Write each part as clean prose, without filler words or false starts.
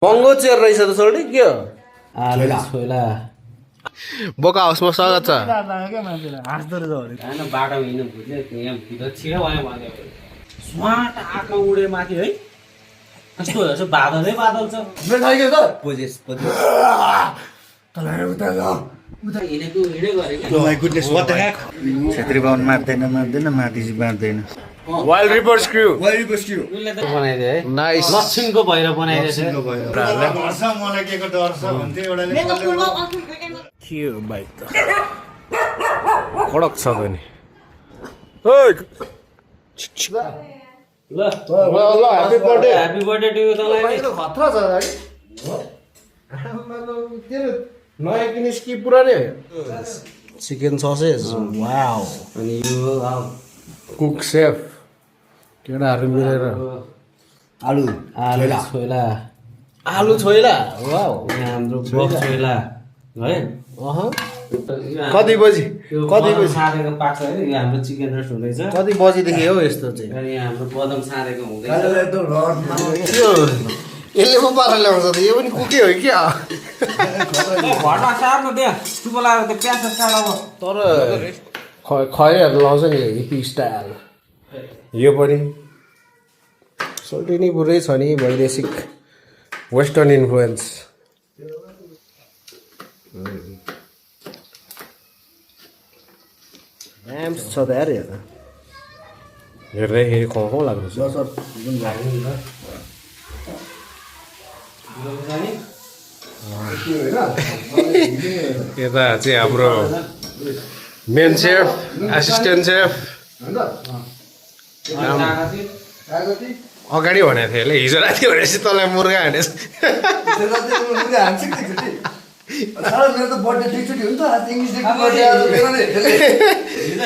महँगो चेयर रहेछ त सोल्टी के हो छोइला बोका हाउसमा स्वागत छ बाटो हिँड्नु बुझ्यो यहाँ भित्र छिटो भयो भने स्वाट आँखा उडे माथि है कस्तो हेर्छ बादलै बादल छ हिँडेको हिँडै गरेको छेत्री बाहुन मार्दैन माथि बाँड्दैन वाइल्ड रिपर्स क्रू उसले त बनाइदियो है नाइस लक्षिणको भएर बनाइदिएछ मलाई के को डर छ भन्थ्यो एउटाले के हो बाइक त कडक छ पनि ओइ ल ल happy birthday happy birthday to you तँलाई खतरा छ गाडी नयाँ किनिस् कि पुरानै चिकन ससेज वाउ अनि यो कुक सेफ केटाहरू मिलेर आलु छोइला आलु छोइला वाउ यहाँ हाम्रो बफ छोइला है कति बजी साँधेको पाक्छ है यो हाम्रो चिकन रेस्ट हुँदैछ कति बजीदेखि हो यस्तो चाहिँ अनि यहाँ हाम्रो बदम साँधेको हुँदैछ यसले पो पारा ल्याउँछ त यो पनि कुकै हो क्या घरमा सार्नु त्यहाँ चुपो लगाएर त्यो प्याज काट अब तर खैहरू लाउँछ नि हिपी स्टाइल यो पनि सोल्टी नै पुरै छ नि वैदेशिक वेस्टर्न इन्फ्लुएन्स छ त यार हेर्दाखेरि खुवाउ लाग्दैछ यता चाहिँ हाम्रो मेन सेफ एसिस्टेन्ट सेफ अगाडि भनेको थिएँ हिजो राति भनेपछि तँलाई मुर्गा हानेछ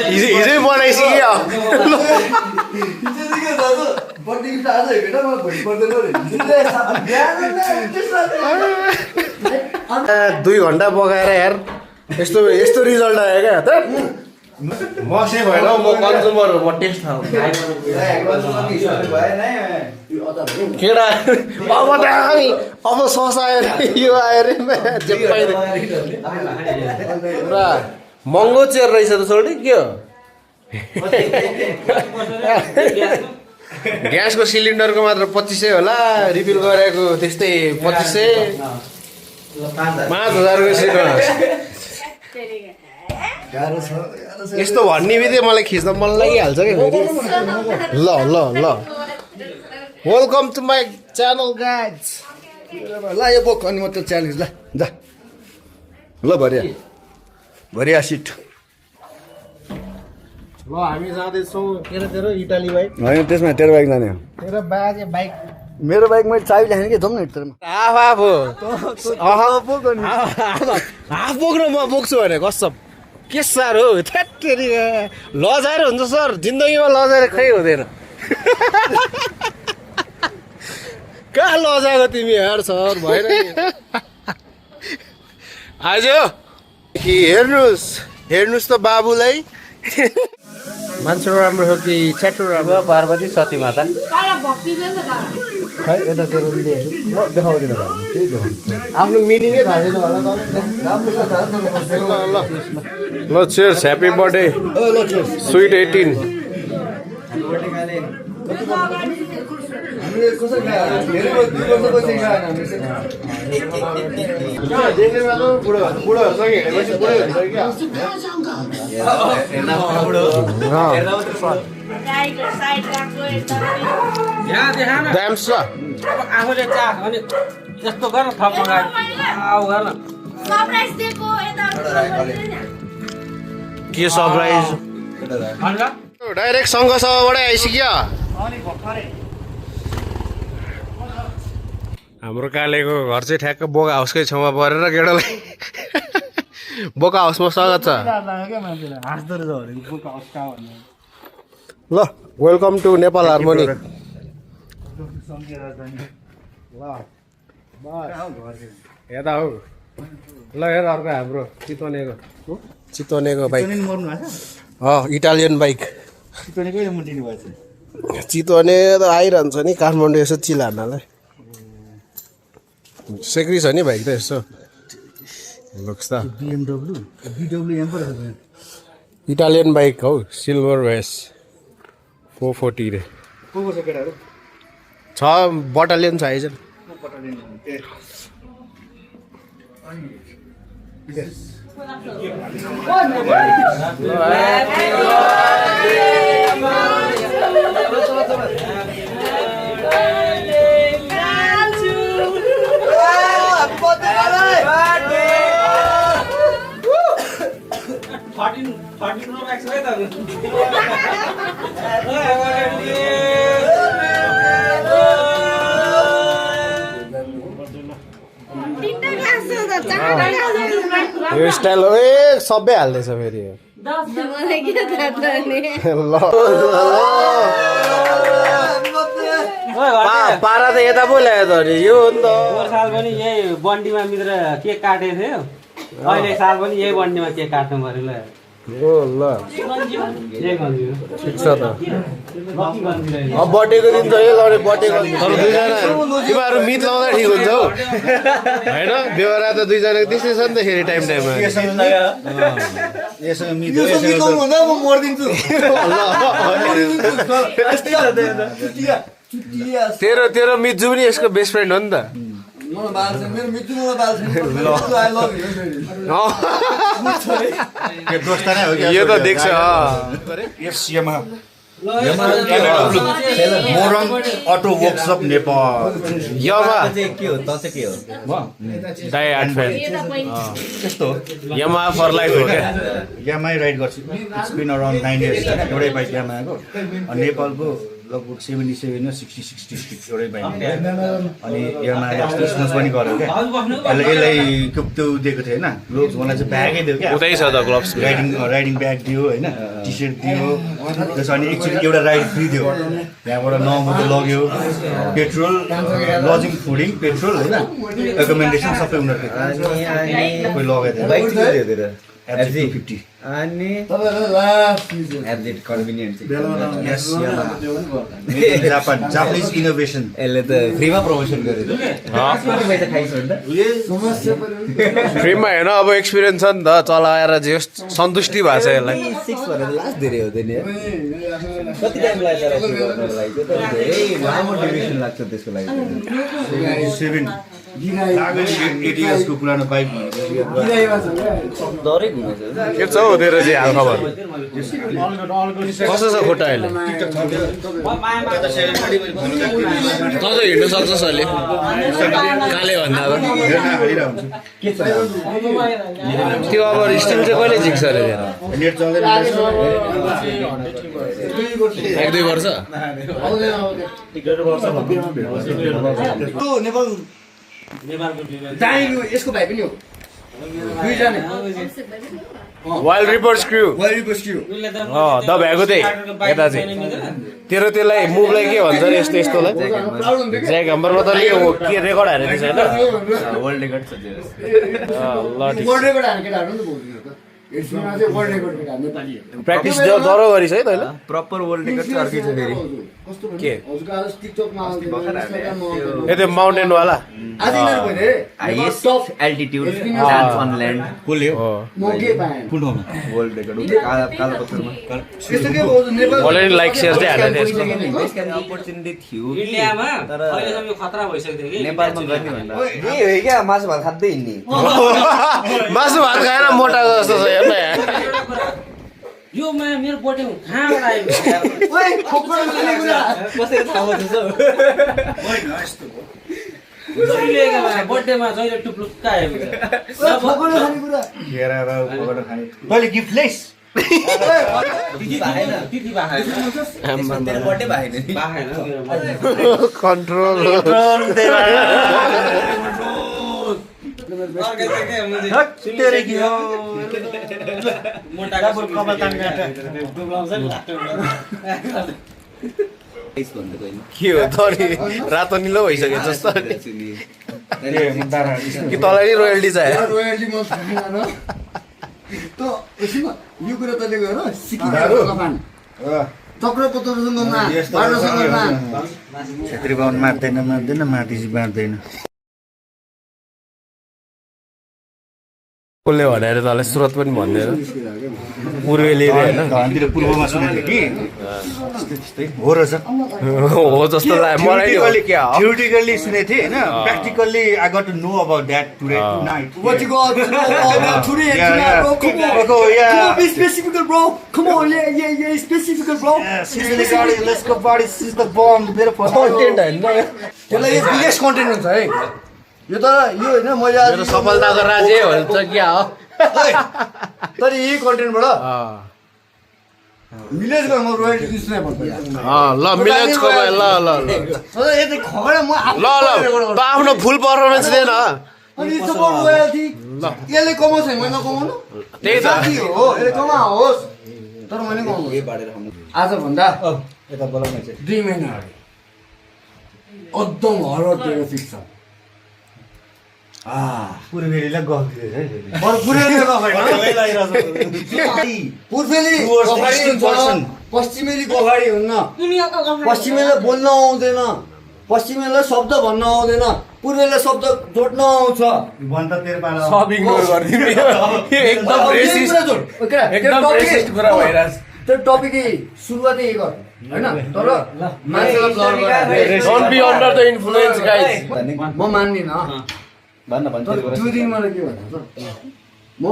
हिजै बनाइसक्यो दुई घन्टा बगाएर यार यस्तो रिजल्ट आयो क्या त म चाहिँ भएन म कन्ज्युमर हो म टेस्ट खाऊ केटा अब दामी अब सस आयो रे यो आयो रे पुरा महँगो चेयर रहेछ त सोल्टी के हो ग्यासको सिलिन्डरको मात्र 2500 होला रिफिल गरेको त्यस्तै 2500 5000को यस्तो भन्ने बित्तिकै मलाई खिच्न मन लागिहाल्छ क्या फेरि ल ल ल welcome to my channel guys ल यो बोक अनि म त्यो च्यालेन्ज ल जा ल भरिया सिट ल हामी जाँदैछौँ तेरो इटाली बाइक होइन त्यसमा तेरो बाइक जाने हो तेरो बाजे बाइक मेरो बाइक मैले चाबी ल्याखेँ कि जाउँ न यतामा हाफ बोक्न म बोक्छु भने कसम के साह्रो थ्याट्टेरी लजाएर हुन्छ सर जिन्दगीमा लजाएर खै हुँदैन कहाँ लजाएको तिमी हेर सर भएन आज कि हेर्नुहोस् त बाबुलाई मान्छे राम्रो हो कि च्याटो राम्रो पार्वती सती माता खै यता तेरो देखाउँदिन आफ्नो मिनिङै थाहा छैन होला ल chairs happy birthday sweet 18 dams छ अब आफूले चाख अनि यस्तो गर्न थप आऊ गर्न के सरप्राइज डाइरेक्ट सङ्घसभाबाटै आइसक्यो हाम्रो कालेको घर चाहिँ ठ्याक्क बोका हाउसकै छेउमा परेर केटालाई बोका हाउसमा स्वागत छ ल वेलकम टु नेपाल हार्मोनी यता हौ ल हेर अर्को हाम्रो चितवनेको बाइक इटालियन बाइक चितवने त आइरहन्छ नि काठमाडौँ यसो चिल हान्नलाई सेक्री छ नि बाइक त यसो लुक्स त BMW पो रहेछ इटालियन बाइक हौ सिल्भर वेस 440 रे को छ केटाहरू छ बटालियन छ आइज यो स्टाइल ए सबै हाल्दैछ फेरि यो। ल पारा त यता पो ल्यायो त अरे यो हो नि त पोहोर साल पनि यही बन्डीमा मिलेर केक काटेको थियो अहिले साल पनि यही बन्डीमा केक काट्नु पऱ्यो ल ओ ल यही गन्जियो ठिक छ त अब बर्थडेको दिन त यो लडे बर्थडेको तर दुईजना तिमीहरू मित लाउँदा ठिक हुन्छ हौ होइन बेहोरा त दुईजनाको त्यस्तै छ नि त फेरि टाइम टाइममा यसो भन्दा म मर्दिन्छु तेरो तेरो मिजु पनि यसको बेस्ट फ्रेन्ड हो नि त मेरो मित्रु मलाई बाल छैन दोस्ता नै हो यो त देख्छ यस यमा मोरङ अटो वर्कसप नेपाल यमा के हो त चाहिँ के हो डाइ आर्ट फ्यान त्यस्तो हो यमा फर लाइफ हो क्या यामाई राइड गर्छु इट्स बिन अराउन्ड 9 years होइन एउटै बाइक यामाको नेपालको लगभग 77 या 60 एउटै बाइक अनि यामाले अस्ति स्पोन्स पनि गर्यो क्या यसलाई त्यो दिएको थियो होइन ग्लोभ्स मलाई चाहिँ ब्यागै दियो क्या उतै छ त ग्लोभ्स राइडिङ ब्याग दियो होइन टी सर्ट दियो त्यस अनि एकचोटि एउटा राइड फ्री दियो त्यहाँबाट नमोटो लग्यो पेट्रोल लजिङ फुडिङ पेट्रोल होइन रेकमेन्डेसन सबै उनीहरूको कोही लगाइदियो FZ250 अनि एब्जेट कन्भिनियन्ट जापानिज इनोभेसन यसले त फ्रीमा प्रमोसन गरेको कति पैसा खाइसक्यो नि त फ्रीमा हेर्न अब एक्सपिरियन्स छ नि त चलाएर जे सन्तुष्टि भएको छ यसलाई 6 भनेर लास्ट धेरै हुँदैन कति टाइम लाग्छ र त्यो गर्नको लागि त्यो त धेरै लामो ड्युरेसन लाग्छ त्यसको लागि 8 yearsको पुरानो बाइक डरै घुमेछ के छ हो तेरो चाहिँ हाल खबर कसो छ खुट्टा अहिले त हिँड्नु सक्छस् अहिले काले भन्दा अब के छ त्यो अब स्टिल चाहिँ कहिले झिक्छ अरे नेट चल्दैन 1-2 वर्ष नेपालको यसको भाइ पनि हो दुईजना वाइल्ड रिपर्स क्रू द भ्याएको त्यही यता चाहिँ तेरो त्यसलाई मुभलाई के भन्छ अरे यस्तो यस्तोलाई ज्याक हम्बरमा त के रेकर्ड हारेको छ होइन वर्ल्ड रेकर्ड छ ल ठिक प्र्याक्टिस डह्रो गरिस् है तैँले प्रपर वर्ल्ड रेकर्ड चाहिँ अर्कै छ फेरि के ए त्यो माउन्टेनवाला highest altitude dance on land कसले हो कुन ठाउँमा वर्ल्ड रेकर्ड कालो पत्थरमा अलरेडी लाइक सेयर चाहिँ हालेको थिएँ यसको अपर्च्युनिटी थियो इन्डियामा तर अहिलेसम्म यो खतरा भइसक्यो थियो कि नेपालमा गर्ने भन्दा यही हो क्या मासु भात खाँदै हिँड्ने मासु भात खाएर मोटाको जस्तो छ हेर्न यहाँ यो मेरो बर्थडे कहाँबाट आयो कसरी थाहा हुन्छ बर्थडेमा जहिले टुप्लुक्क आयो तैँले गिफ्ट ल्याइस् तिथि बाहेन कन्ट्रोल के हो तरी रातो निलो भइसक्यो जस्तो कि तँलाई नि रोयल्टी चाहियो यो कुरा तैँले गएर चक्र पत्रसँग छेत्री बाहुन मार्दैन मार्दैन मार्दिसी बाँड्दैन कसले भनेर तँलाई स्रोत पनि भन्दैन पूर्वेली रे होइन घरतिर पूर्वमा सुनेको थिएँ कि त्यस्तै हो रहेछ हो जस्तो लाग्यो मलाई नि हो। थियोरिटिकल्ली सुनेको थिएँ होइन practically I got to know about that today night What you got? Today, bro. Come on. Come on, be specific, bro. Come on, yeah, specific, bro. Let's go party, she's the bomb, मेरो Content होइन त्यसलाई यो biggest content हुन्छ है यो त यो होइन मैले आज मेरो सफलताको राज यही हुन्छ क्या हो तर यही कन्टेन्टबाट मिलेज गएर म रोयल्टी दिन्छु भन्छु ल मिलेजको ल ल ल यतै खगडा म ल ल त आफ्नो फुल पर्फर्मेन्स दे न अनि सपोर्ट रोयल्टी यसले कमाउँछ मैले नकमाउनु त्यही त साथी हो यसले कमाओस् तर मैले कमाउनु आजभन्दा यता बोलाउन चाहिँ 2 महिना अगाडि एकदम हरर ट्राफिक छ पूर्वेलीलाई गफ दिएछ है पुरेली पूर्वेली गफाडी हुन्छ पश्चिमेली गफाडी हुन्न पश्चिमेलाई बोल्न आउँदैन पश्चिमेलाई शब्द भन्न आउँदैन पूर्वेलीलाई शब्द जोड्न आउँछ भन त तेरो पाला सब इग्नोर गरिदिनु एकदम रेसिस्ट एकदम रेसिस्ट कुरा भइरहेछ त्यो टपिकै सुरुवातै यही गर होइन तर मान्छेलाई ब्लर गरेर don't be under the influence guys म मान्दिनँ भन्न तर त्यो दिन मलाई के भन्नु त म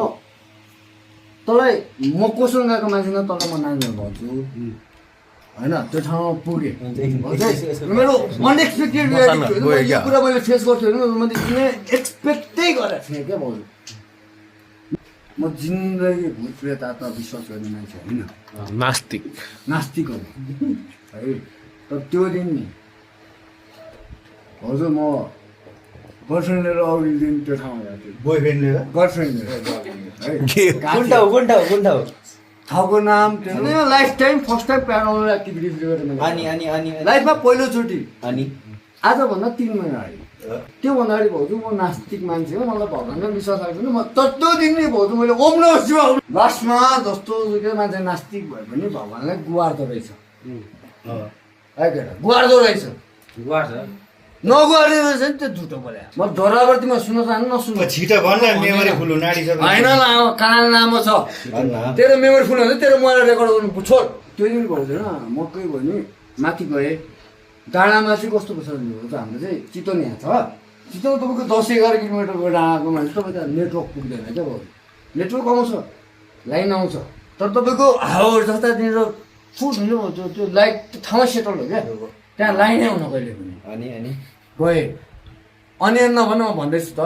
तँलाई म कोसँग गएको मान्छे न तँलाई म नानी भन्छु होइन त्यो ठाउँमा पुगेँ मेरो अनएक्सपेक्टेड यो कुरा मैले फेस गर्थेँ भने मैले किन एक्सपेक्टै गरेको थिएँ क्या भाउजू म जिन्दगी भूत प्रेत आत्मा विश्वास गर्ने मान्छे होइन नास्तिक नास्तिक हो है तर त्यो दिन नि हजुर म गर्लफ्रेन्ड लिएर अघिल्लो दिन त्यो ठाउँमा गएको थिएँ बोयफ्रेन्ड लिएर गर्लफ्रेन्ड लिएर कुन ठाउँ ठाउँको नाम त्यो life time first time paranormal activity गरेर अनि लाइफमा पहिलोचोटि अनि आजभन्दा 3 महिना अगाडि त्योभन्दा अगाडि भाउजू म नास्तिक मान्छे हो मलाई भगवान्मा विश्वास लाग्दैन म तर त्यो दिन नै भाउजू मैले ओम नमः शिवाय लास्टमा जस्तो मान्छे नास्तिक भए पनि भगवान्लाई गुहार्दो रहेछ है केटा गुहार्दो रहेछ नगुहार्दो रहेछ नि त्यो झुटो बोले म डरावर्तीमा सुन्न चाहनु नसुन्नु छिटो भन्न मेमोरी फुल हुन आँटिसक्यो होइन लामो कान लामो छ तेरो मेमोरी फुल हुन्छ तेरो मलाई रेकर्ड गर्नु छोड त्यो दिन भाउजू होइन म के भयो नि माथि गएँ डाँडामा चाहिँ कस्तो छ हाम्रो चाहिँ चितवन यहाँ छ चितवन तपाईँको 10-11 किलोमिटरको डाँडाको मान्छे तपाईँ त नेटवर्क पुग्दैन क्या भाउ नेटवर्क आउँछ लाइन आउँछ तर तपाईँको हावाहरू जस्ता त्यहाँनिर फुट हुन्छ त्यो लाइट ठाउँमा सेटल हो क्या त्यहाँ लाइनै हुन कहिले पनि अनि गएँ अनि नभन म भन्दैछु त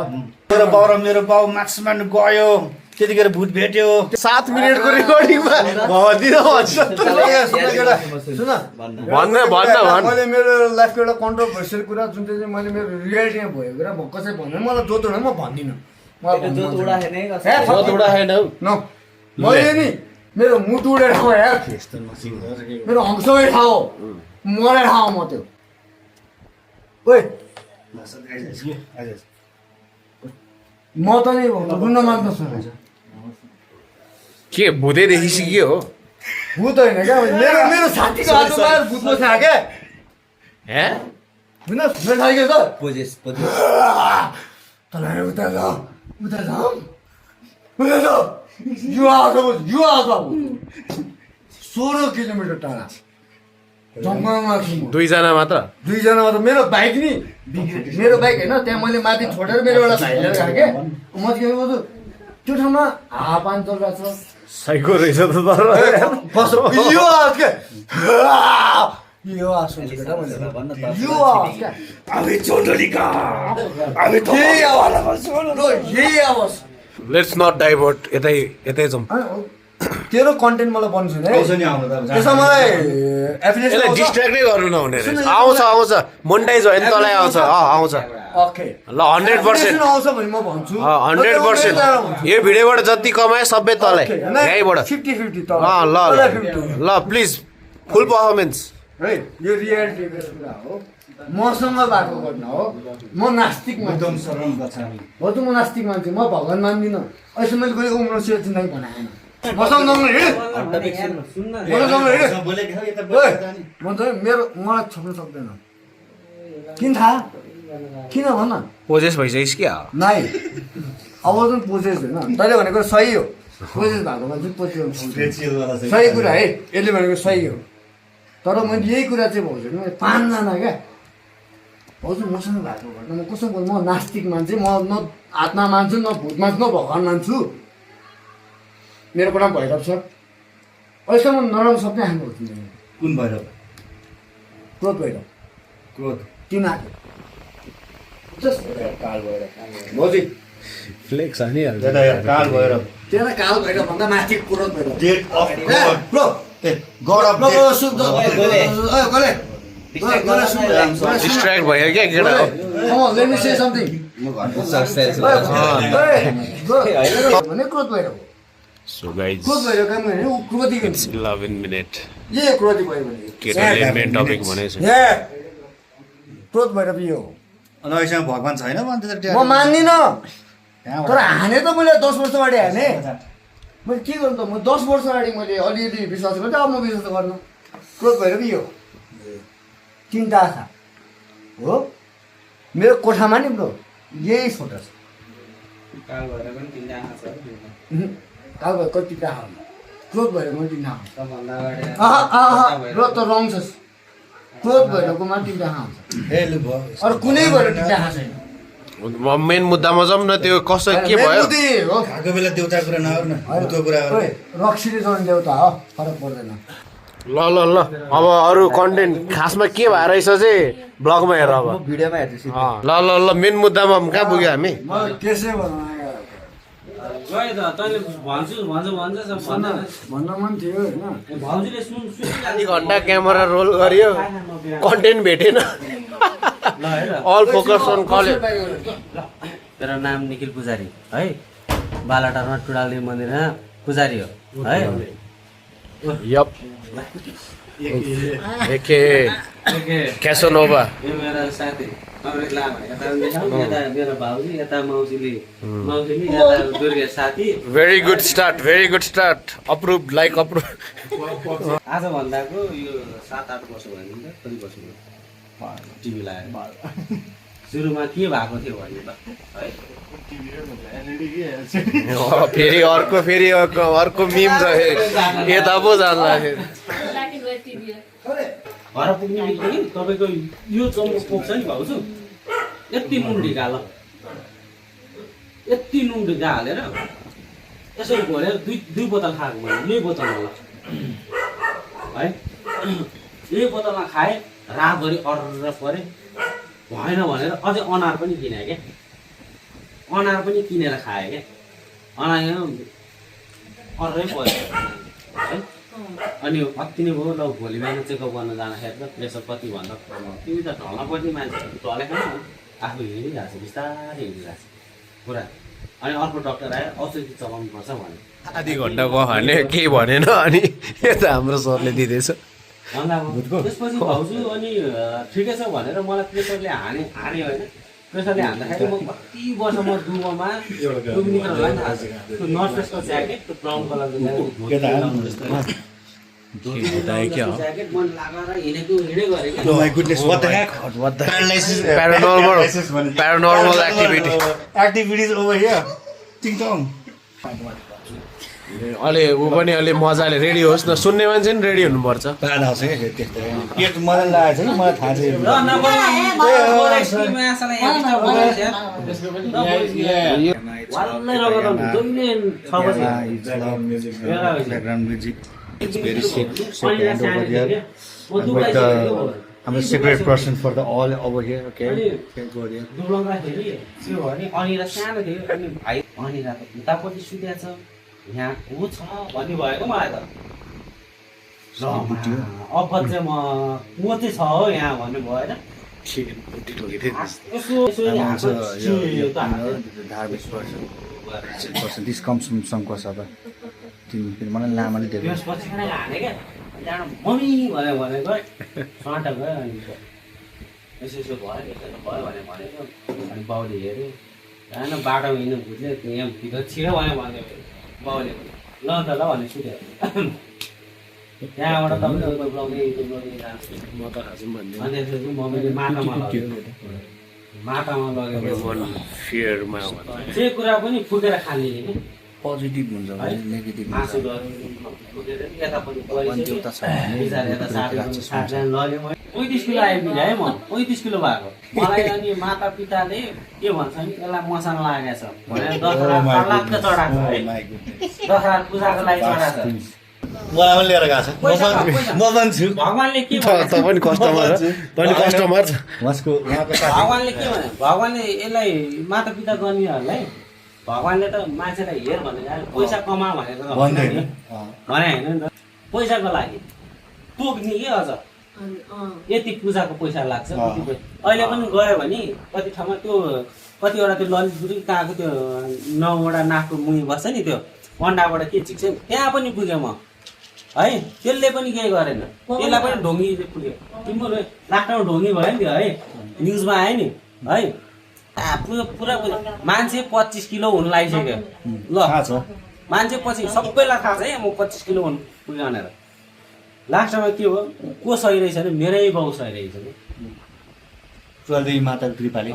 मेरो बाउ माक्स मार्नु गयो त्यतिखेर भूत भेट्यो 7 मिनेटको रेकर्डिङमा भनिदिनु सुन भन्न मैले मेरो लाइफको एउटा कन्ट्रोभर्सियल कुरा जुन चाहिँ मैले मेरो रियालिटीमा भएको कुरा कसै भन्यो मलाई जोत उडा म भन्दिनँ मैले नि मेरो मुटु उडेर ठाउँ यार मेरो हङसँगै ठाउँ मलाई ठाउँ म त्यो ओइ म त नि रुन माग्दछु के भुतेदेखि सिकियो हो भूत होइन क्या मेरो साथीको हातमा भूत बस्छ क्या हे मेरो साथी त पोजेस तँलाई उता जा यो आउँछ 16 किलोमिटर टाढा जङ्गलमा छु म 2 जना मात्र 2 जना मात्र मेरो बाइक नि मेरो बाइक होइन त्यहाँ मैले माथि छोडेर मेरो एउटा भाइ लिएर गएको क्या म के गर्छु त्यो ठाउँमा हावापानी चलिरहेको छ साइको रहेछ त तर यो आवाज क्या यो आवाज सुनेको क्या मैले यो आवाज क्या यही आवाज लेट्स नट डाइभर्ट यतै जाउँ तेरो कन्टेन्ट मलाई बन्नु छैन है आउँछ नि आउनु त त्यसमा मलाई यसलाई डिस्ट्र्याक्टै गर्नु नहुने रहेछ आउँछ मोन्टाइज भयो नि तँलाई आउँछ आउँछ ओके ल 100% आउँछ भने म भन्छु 100% यो भिडियोबाट जति कमाए सबै तँलाई यहीँबाट 50-50 ल प्लिज फुल पर्फर्मेन्स है यो रियालिटी कुरा हो मसँग भएको घटना हो म नास्तिक मान्छे हो त म नास्तिक मान्छे म भगवान मान्दिनँ अहिले मैले कोही उम्रो शिव जिन्दगी बनाएन मसँग नम्बर हिँड मलाई छोप्न सक्दैन किन थाहा किन भन्न पोजेस भइसकिस् क्या नाइ आवाज प्रोसेस होइन तैँले भनेको सही हो प्रोसेस भएको मान्छे प्रोसेस सही कुरा है यसले भनेको सही हो तर मैले यही कुरा चाहिँ भाउजूको 5 जना क्या भाउजू मसँग भएको घटना म कसो बोल्नु म नास्तिक मान्छे म न आत्मा मान्छु न भूत मान्छु न भगवान् मान्छु मेरो कुरा भैरव छ अहिलेसम्म नराम्रो सबै हाम्रो कुन भैरव क्रोध भैरव क्रोध तिमीहरू काल भैरव भौजी फ्लेक्स हानिहाल्छ काल भैरव त्यहाँ काल भैरव भन्दा माथि क्रोध Bhairav date of god of destruct भयो क्या केटा हो let me say something. भने क्रोध भैरव सो गाइज क्रोध भैरव काम गर्ने ऊ क्रोधी इट्स 11 मिनेट ये क्रोधी भयो भने केटाले मेन टपिक भनेछ क्रोध भैरव यो अनि अहिलेसम्म भगवान् छैन भन्दै म मान्दिनँ तर हाने त मैले 10 वर्ष अगाडि हाने मैले के गर्नु त म 10 वर्ष अगाडि मैले अलिअलि विश्वास गरेँ अब म विश्वास गर्न क्रोध भैरव यो चिन्ता आशा हो मेरो कोठामा नि ब्रो यही फोटो छ काल भएर कति टाढा क्रोध भएर पनि तिन र त रङ छ क्रोध भैरवको मा तिन टाढा हुन्छ अरू कुनै भएर तिन टाढा छैन मेन मुद्दामा जाउँ न त्यो कसो के भयो हो खाएको बेला देउता कुरा नगर्न भूतको कुरा रक्सीले जोड्ने देउता हो फरक पर्दैन ल ल ल अब अरू कन्टेन्ट खासमा के भएर रहेछ चाहिँ ब्लगमा हेर अब भिडियोमा हेर्छु ल ल ल मेन मुद्दामा कहाँ पुग्यो हामी म त्यसै गयो त तैँले भन्छु भन्छ भन्न मन थियो होइन भाउजूले सुन आधी घन्टा क्यामेरा रोल गरियो कन्टेन्ट भेटेन अल फोकस अन कलेज तेरो नाम निखिल पुजारी है बालाटारमा टुडाली मन्दिरमा पुजारी हो है यप एके क्यासोनोभा यो मेरो साथी अमृत लामा यता मेरो भाउजू यता मौसीले यता दुर्गे साथी very good start approve like approve आज भन्दाको यो 7-8 वर्ष भयो नि त कति वर्ष भयो टिभी लगाएर सुरुमा के भएको थियो भने त है फेरि अर्को मिम छ यता पो जान्ला घर पुग्ने बित्तिकै तपाईँको यो चम्मच पोख्छ नि भाउजू यति नुन ढिका ल यति नुन ढिका हालेर यसरी घोलेर दुई बोतल खाएको मैले यही बोतलमा ल है यही बोतलमा खाएँ रातभरि अरेर परे भएन भनेर अझै अनार पनि किने क्या अनार पनि किनेर खाएँ क्या अनार अरै पऱ्यो है अनि अति नै भयो ल भोलि बिहान चेकअप गर्न जाँदाखेरि त प्रेसर कति भन्दा तिमी त ढल्न पर्ने मान्छे ढलेको आफू हिँडिरहेको छ बिस्तारै हिँडिरहेको छ पुरा अनि अर्को डक्टर आयो औषधि चलाउनु पर्छ भने आधी घन्टा गयो भने केही भनेन अनि यता हाम्रो सरले दिँदैछ त्यसपछि भाउजू अनि ठिकै छ भनेर मलाई प्रेसरले हान्यो होइन प्रेसरले हान्दाखेरि म कति वर्ष म दुबोमा नर्सको ज्याकेट त्यो ब्राउन कलरको ज्याकेट मन लगाएर हिँडेको हिँडै गरेको प्यारानर्मल एक्टिभिटिज ओभर हियर टिङटङ अलि ऊ पनि अलि मजाले रेडी होस् न सुन्ने मान्छे नि रेडी हुनुपर्छ प्राण आउँछ क्या त्यस्तो पेट मलाई लागेको छ कि मलाई थाहा छैन It's very secret over here. I'm with I'm a secret person for the all over here. Okay. Go there. दुब्लाउँदाखेरि त्यो भने अनिरा सानो थियो अनि भाइ अनिराको उतापट्टि सुतेको छ यहाँ ऊ छ भन्ने भएको मलाई त अब चाहिँ म चाहिँ छ हो यहाँ भन्ने भयो होइन This comes from Sankosaba. मलाई लामाले दिएको त्यसपछि खाना हाने क्या त्यहाँबाट मम्मी भनेको साँटा गयो अनि यसो यसो भयो भनेको अनि बाउले हेऱ्यो होइन बाटोमा हिँड्नु बुझ्यो यहाँ भित्र छिटो भयो भने बाउले ल त ल भने सुत्यो त्यहाँबाट तपाईँले बोलाउँदै जान्छु म त खासु भन्ने अनि त्यसपछि मम्मीले मार्न मलाई माटामा लगेर फियरमा जे कुरा पनि फुकेर खाने कि पोजिटिभ हुन्छ भने नेगेटिभ हुन्छ मासुहरू फुकेर यता पनि परिसक्यो बिचार यता साथीहरू लग्यो म 35 किलो आइपुग्यो है म 35 किलो भएको मलाई अनि माता पिताले के भन्छ नि यसलाई मसान लागेछ भनेर दशहरा लाक्क चढाएको है दशहरा पूजाको लागि चढाएको मलाई पनि लिएर गएको छ म पनि छु भगवानले के तपाईँ कस्टमर छ उहाँको भगवानले के भने भगवानले यसलाई माता पिता गर्नेहरूलाई भगवानले त मान्छेलाई हेर भनेर पैसा कमा भनेर भने होइन नि त पैसाको लागि तोक्ने के अझ यति पूजाको पैसा लाग्छ अहिले पनि गयो भने कति ठाउँमा त्यो कतिवटा त्यो ललितपुर कहाँको त्यो 9वटा नाकको मुनि बस्छ नि त्यो अन्डाबाट के चिक्छ त्यहाँ पनि पुगेँ म है त्यसले पनि केही गरेन त्यसलाई पनि ढोङ्गीले पुग्यो तिम्रो लास्टमा ढोङ्गी भयो नि त्यो है न्युजमा आयो नि है पुरा मान्छे 25 किलो हुन लागिसक्यो ल मान्छे पछि सबैलाई थाहा छ है म 25 किलो हुन पुग्यो भनेर लास्टमा के हो को सही रहेछ भने मेरै बाउ सही रहेछ चल्दै माता कृपाले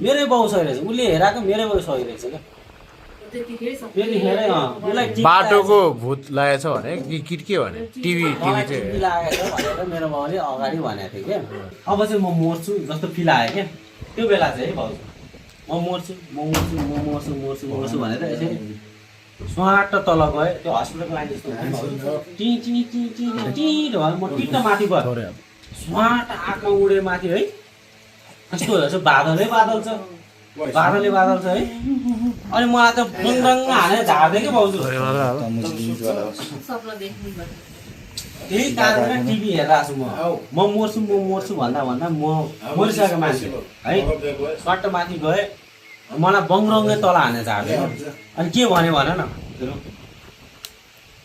मेरै बाउ सही रहेछ उसले हेराएको मेरै बाउ सही रहेछ क्या बाटोको भूत लागेछ भने कि के भने टिभी चाहिँ लागेछ भनेर मेरो बाउले अगाडि भनेको थियो क्या अब चाहिँ म मर्छु जस्तो फिल आयो क्या त्यो बेला चाहिँ है भाउजू म मर्छु भनेर यसरी स्वाट तल गएँ त्यो हस्पिटलको लागि जस्तो म टिट्ट माथि गयो स्वाट आँखा उडे माथि है यस्तो हेर्छु बादलै बादल छ है अनि मलाई त डुङडङ हानेर झार्दै क्या भाउजू त्यही कारण टिभी हेरेर छु म मर्छु भन्दा म मरिसकेको मान्छे है सट्ट माथि गएँ मलाई बङरङ्गै तल हाने झार्दै अनि के भन्यो भन न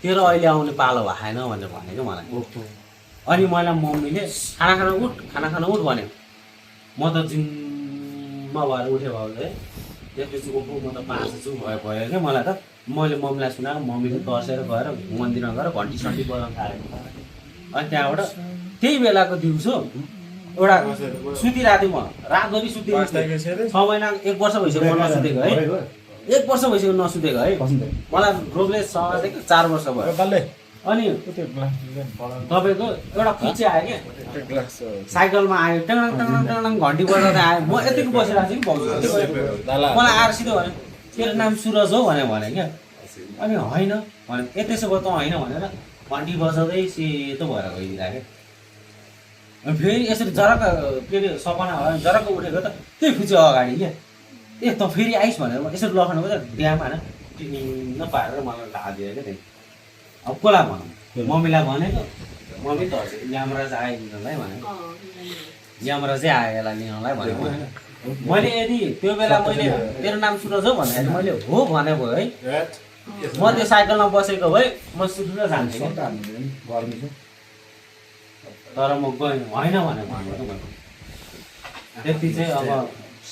तेरो अहिले आउने पालो भएन भनेर भनेको मलाई अनि मलाई मम्मीले खाना खान उठ भन्यो म त जिम्मा भएर उठेँ भाउजू है त्यसपछि ओपो म त बाँच्छु भयो क्या मलाई त मैले मम्मीलाई सुनाएको मम्मीले तर्सेर गएर मन्दिरमा गएर घन्टी सन्टी बजाउन थालेको अनि त्यहाँबाट त्यही बेलाको दिउँसो एउटा सुतिरहेको थिएँ म रातभरि सुतेको 6 महिना 1 वर्ष भइसक्यो म नसुतेको है 1 वर्ष भइसक्यो नसुतेको है मलाई रोगले समातेको 4 वर्ष भयो अनि तपाईँको एउटा पिच्छे आयो क्या साइकलमा आयो टङ घन्टी बजाउँदै आयो म यतिको बसिरहेको छु कि भाउजू मलाई आएर सिधै भन्यो तेरो नाम सुरज हो भने क्या अनि होइन भने त्यसो भयो त होइन भनेर घन्टी बजाउँदै सेतो भएर गइदिरहेको अनि फेरि यसरी जरक के अरे सपना भयो जरक उठेको त त्यही खुच्यो अगाडि क्या ए त फेरि आइस भनेर म यसरी लखाउनु त ड्याम होइन टिनिन्न पारेर मलाई ढालिदियो क्या त्यही अब कसलाई भनौँ मम्मीलाई भनेको मम्मी त यमराज आइदिनलाई भनेको यमराज चाहिँ आयो यसलाई लिनलाई भनेको मैले यदि त्यो बेला मैले तेरो नाम सुरज हो भन्दाखेरि मैले हो भने भयो है म त्यो साइकलमा बसेको भए म सुटेर जान्थेँ तर म गएँ होइन भने भन्नु त्यति चाहिँ अब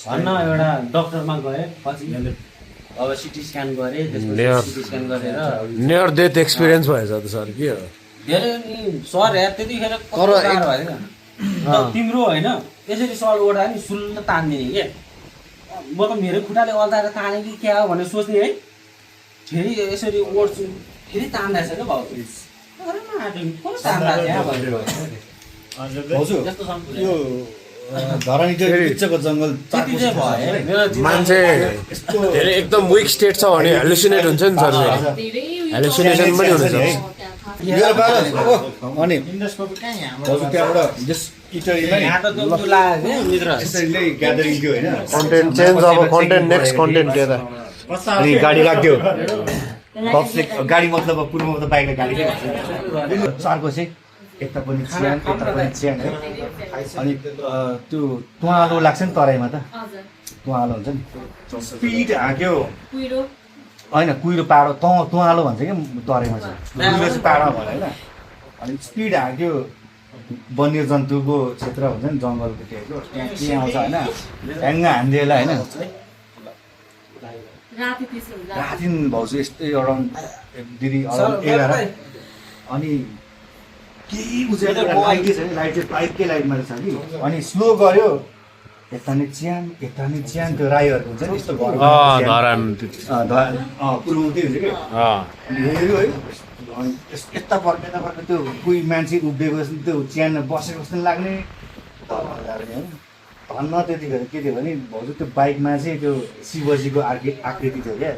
भन्न एउटा डक्टरमा गएँ पछि अब सिटी स्क्यान गरेँ सिटी स्क्यान गरेर नियर डेथ एक्सपिरियन्स भएछ त सर के हो धेरै नि सर यार त्यतिखेर तिम्रो होइन यसरी सर ओढ्दा नि सुन्न तान्दिने के म त मेरो खुट्टाले अल्झाएर ताने कि क्या हो भनेर सोच्ने है फेरि यसरी ओढ्छु फेरि तान्दैछ क्या भाउजू यो धरानीको जङ्गल मान्छे धेरै एकदम विक स्टेट छ भने हेलुसिनेट हुन्छ नि सर हेलुसिनेसन पनि हुन्छ अनि त्यहाँबाट जस्ट इटरीमै ग्यादरिङ थियो होइन कन्टेन्ट चेन्ज अब कन्टेन्ट नेक्स्ट कन्टेन्ट के त अनि गाडी राख्थ्यो गाडी मतलब पूर्वमा त बाइकले गाडी चारको चाहिँ यता पनि च्यान है अनि त्यो तुवालो लाग्छ नि तराईमा त तुवालो हुन्छ नि स्पिड हाँक्यो होइन कुहिरो पाडो तुवालो भन्छ क्या तराईमा चाहिँ कुहिरो चाहिँ पाडो भयो होइन अनि स्पिड हाँक्यो वन्य जन्तुको क्षेत्र हुन्छ नि जङ्गलको त्यो त्यहाँ के आउँछ होइन ह्याङ्गा हान्दिएला होइन राति भाउजू यस्तै अराउन्ड दिदी अराउन्ड 11 अनि केही उज्यालो लाइटै छ नि लाइट चाहिँ बाइककै लाइटमा छ कि अनि स्लो गऱ्यो यता नि च्यान त्यो राईहरूको हुन्छ नि यस्तो घर धरान पुर्याउँदै हुन्छ कि हेऱ्यो है अनि यता फर्केर त्यो कोही मान्छे उभिएको जस्तो त्यो च्यानमा बसेको जस्तो लाग्ने धन्न त्यतिखेर के थियो भने भाउजू त्यो बाइकमा चाहिँ त्यो शिवजीको आकृति थियो क्या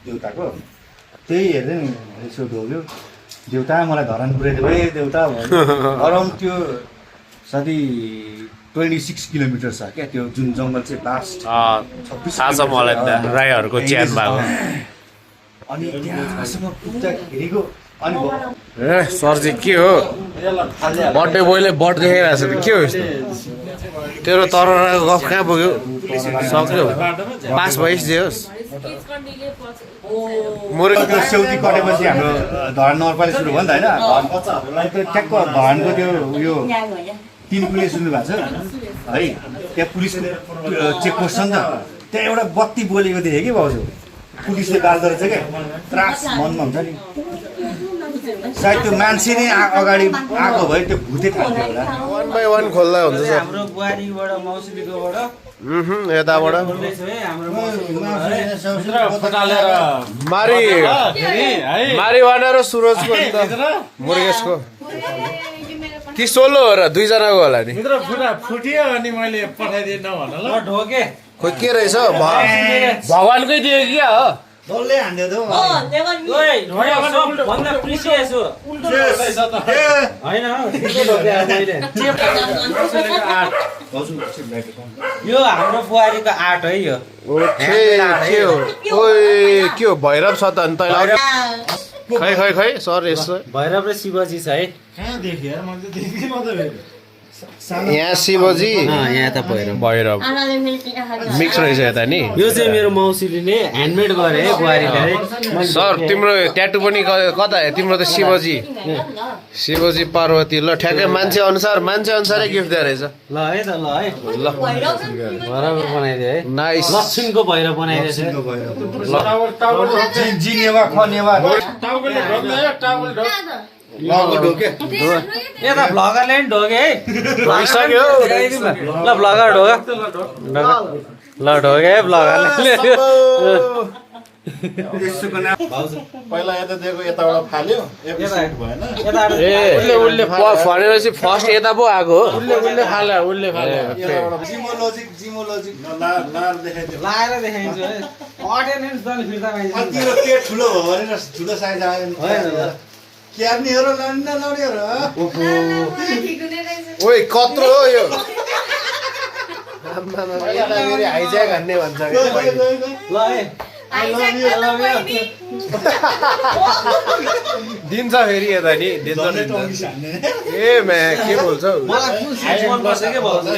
देउताको त्यही हेर्दै नि यसो ढोग्यो देउता मलाई धरान पुऱ्याइदियो है देउता अराउन्ड त्यो साथी 26 किलोमिटर छ क्या त्यो जुन जङ्गल चाहिँ लास्ट थाहा छ मलाई राईहरूको च्यान भएको अनि त्यहाँसम्म पुग्दाखेरिको अनि ए सर चाहिँ के हो बर्थडे बोयले बर्थ देखाइरहेको छ के हो यस्तो तेरो तरराको गफ कहाँ पुग्यो सक्यो पास भइस जे होस् त्यो सेउती कटेपछि हाम्रो धरान नगरपालिका सुरु भयो नि त होइन त्यो ठ्याक्क धरानको त्यो उयो 3 पुलिस सुन्नु भएको छ है त्यहाँ पुलिस चेकपोस्ट छ नि त त्यहाँ एउटा बत्ती बोलेको देखेँ कि भाउजू पुलिसले बाल्दो रहेछ क्या त्रास मनमा हुन्छ नि सायद त्यो मान्छे नै अगाडि आएको भए त्यो भुते थाल्थ्यो होला 1 by 1 खोल्दा हुन्छ सर हाम्रो बुहारीबाट मौसुमीकोबाट यताबाट बोल्दैछु है हाम्रो मारिवाना र सुरजको मुर्गेसको कि सोलो हो र दुईजनाको होला नि फुट्यो अनि मैले पठाइदिएन भन ल ढोके खोइ के रहेछ भगवानकै दियो कि क्या हो डल्लै हान्दियो त भन्दा प्रिसियस हो होइन यो हाम्रो बुहारीको आर्ट है यो के हो ओए के हो भैरव छ त अनि तैँले खै सर यसो भैरव र शिवजी छ है कहाँ देखेँ यार मैले त देखेँ मात्रै यहाँ शिवजी यहाँ त भैरव मिक्स रहेछ यता नि यो चाहिँ मेरो मौसीले ह्यान्डमेड गरे है बुहारीले सर तिम्रो ट्याटु पनि कता तिम्रो त शिवजी पार्वती ल ठ्याक्कै मान्छे अनुसारै गिफ्ट दिएर रहेछ ल है त ल बराबर बनाइदियो है नाइस लक्ष्मीको भैरव बनाइदिएछ जिनेवा खनेवा यता भ्लगरले नि ढोगे है ल भ्लगर ढोग ल ढोगे है भ्लगरले पहिला यता दिएको यताबाट फाल्यो उसले भनेपछि फर्स्ट यता पो आएको हो उसले फाल्यो जिमोलोजिक लाएर देखाइदिन्छु है अटेन्डेन्स दल फिर्ता पाइन्छ तिम्रो पेट ठुलो भयो भने ठुलो साइज आयो क्यार्नेहरू लाउनेहरू ओइ कत्रो हो यो हाइज्याक हान्ने भन्छ ल है दिन्छ फेरि यता नि ए म्या के बोल्छ मलाई फुल सिट मन पर्छ के भन्छ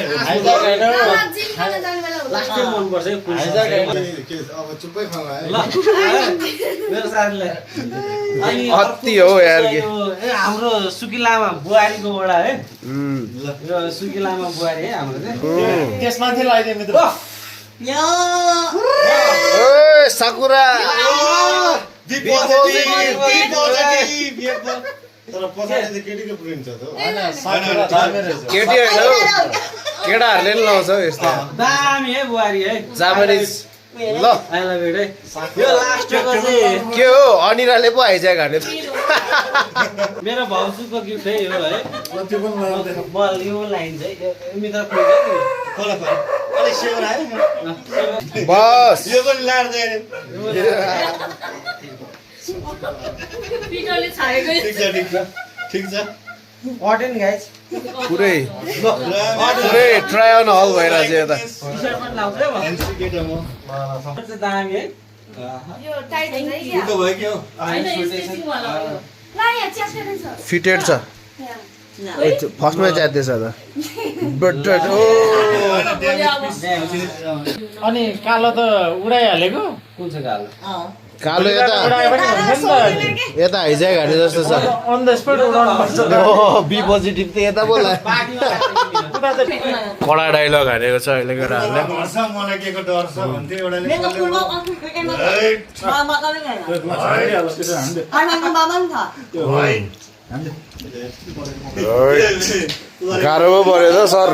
लास्टै मन पर्छ फुल चुप्पै खाला ल मेरो साथीले अनि अति हो यार के ए हाम्रो सुकिलामा बुहारीकोबाट है यो सुकिलामा बुहारी है हाम्रो चाहिँ त्यसमाथि लगाइदिए मित्र ओए साकुरा तर पछाडि त केटीको प्रिन्ट छ केटी होइन हौ केटाहरूले नि लाउँछ हौ यस्तो दामी है बुहारी है जापानिज ल आई लभ इट है यो लास्टको चाहिँ के हो अनिराले पो हाइज्याक हान्यो मेरो भाउजूको गिफ्ट है यो है त्यो पनि लाएर देखा बल यो लाइन चाहिँ मित्र खोल बस यो पनि लाएर दिए ठिक छ अटेन गाइज पुरै ट्राई अन हल भइरहेछ यता टी-शर्ट पनि लाउँछ है म दामी है भयो के हो फिटेड छ फर्स्टमै च्यात्दैछ त अनि कालो त उडाइहालेको कुन चाहिँ कालो कालो यता हाइज्याक हाने जस्तो छ अन द स्पट उडाउनु पर्छ बी पोजिटिभ त यता बोला कडा डाइलग हानेको छ अहिले केटाहरूले मलाई के को डर छ भन्थ्यो एउटाले गाह्रो पो पऱ्यो त सर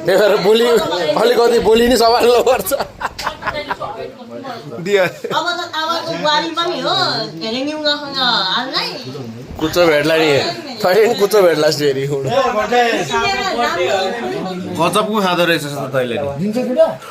त्यही भएर बोली अलिकति बोली नि सम्हाल्नु पर्छ बुहारी पनि हो के अरे न्युगासँग हाल्नै कुचो भेट्ला नि तैँले कुचो भेट्लास् फेरि गजबको खाँदो रहेछ तैँले दिन्छ